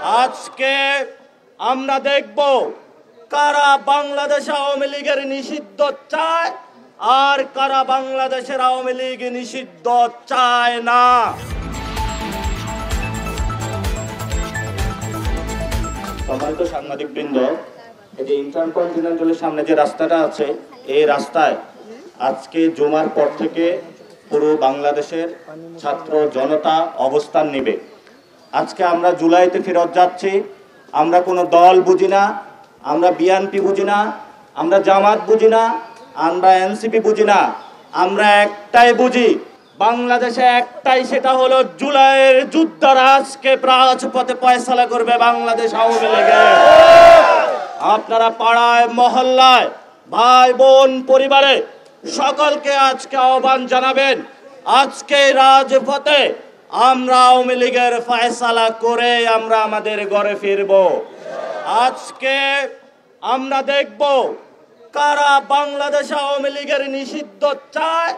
আজকে আমরা দেখব কারা বাংলাদেশ আওয়ামী লীগের নিষিদ্ধ চায় আর কারা বাংলাদেশের আওয়ামী লীগ নিষিদ্ধ চায় না। সম্মানিত সাংবাদিকবৃন্দ, এই যে ইন্টারকন্টিনেন্টালের সামনে যে রাস্তাটা আছে, এই রাস্তায় আজকে জুমার পর থেকে পুরো বাংলাদেশের ছাত্র জনতা অবস্থান নেবে। আজকে আমরা জুলাইতে ফেরত যাচ্ছি। আমরা কোনো দল বুঝি না, আমরা বিএনপি বুঝি না, আমরা জামাত বুঝি না, আমরা এনসিপি বুঝি না, আমরা একটাই বুঝি, বাংলাদেশে একটাই, সেটা হলো জুলাইয়ের যুদ্ধরা আজকে রাজপথে ফয়সালা করবে বাংলাদেশ আওয়ামী লীগের। আপনারা পাড়ায় মহল্লায় ভাই বোন পরিবারে সকলকে আজকে আহ্বান জানাবেন, আজকে রাজপথে আমরা আওয়ামী লীগের ফয়সালা করে আমরা আমাদের ঘরে ফিরব। আজকে আমরা দেখব কারা বাংলাদেশ আওয়ামী লীগের নিষিদ্ধ চায়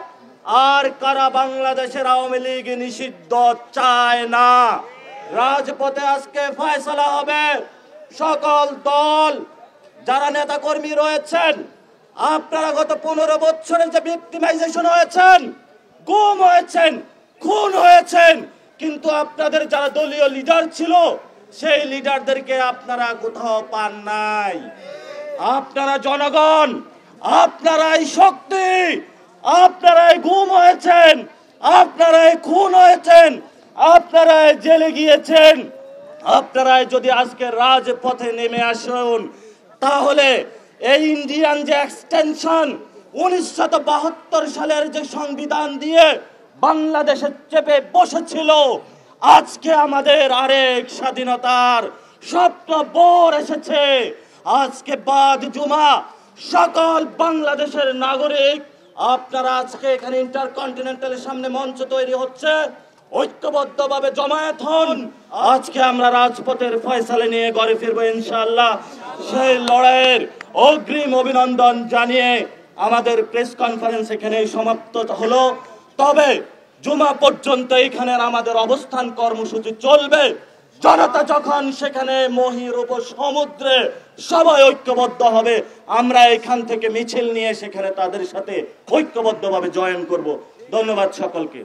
আর কারা বাংলাদেশের আওয়ামী লীগ নিষিদ্ধ চায় না। রাজপথে আজকে ফয়সালা হবে। সকল দল যারা নেতা কর্মী রয়েছেন, আপনারা গত 15 বছরের যে ভিক্টিমাইজেশন হয়েছেন, গুম হয়েছেন, খুন হয়েছেন, কিন্তু আপনাদের যারা দলীয় লিডার ছিল সেই লিডারদেরকে আপনারা কোথাও পান নাই। আপনারা জনগণ, আপনারাই শক্তি, আপনারাই গুম হয়েছেন, আপনারাই খুন হয়েছেন, আপনারাই জেলে গিয়েছেন। আপনারাই যদি আজকে রাজপথে নেমে আসুন, তাহলে এই ইন্ডিয়ান যে এক্সটেনশন 1972 সালের যে সংবিধান দিয়ে বাংলাদেশে চেপে বসেছিল, আজকে আমাদের আরেক স্বাধীনতার স্বপ্ন ভোর এসেছে। আজকে বাদ জুমা সকল বাংলাদেশের নাগরিক আপনারা আজকে এখানে ইন্টারকন্টিনেন্টালের সামনে মঞ্চ তৈরি হচ্ছে, ঐক্যবদ্ধভাবে জমায়েত হন। আজকে আমরা রাজপথের ফয়সালা নিয়ে ঘরে ফিরবো ইনশাআল্লাহ। সেই লড়াইয়ের অগ্রিম অভিনন্দন জানিয়ে আমাদের প্রেস কনফারেন্স এখানে সমাপ্ত হলো। তবে জুমা পর্যন্ত এখানে আমাদের অবস্থান কর্মসূচি চলবে। জনতা যখন সেখানে মহির উপর সমুদ্রে সবাই ঐক্যবদ্ধ হবে, আমরা এখান থেকে মিছিল নিয়ে সেখানে তাদের সাথে ঐক্যবদ্ধভাবে জয়েন করব। ধন্যবাদ সকলকে।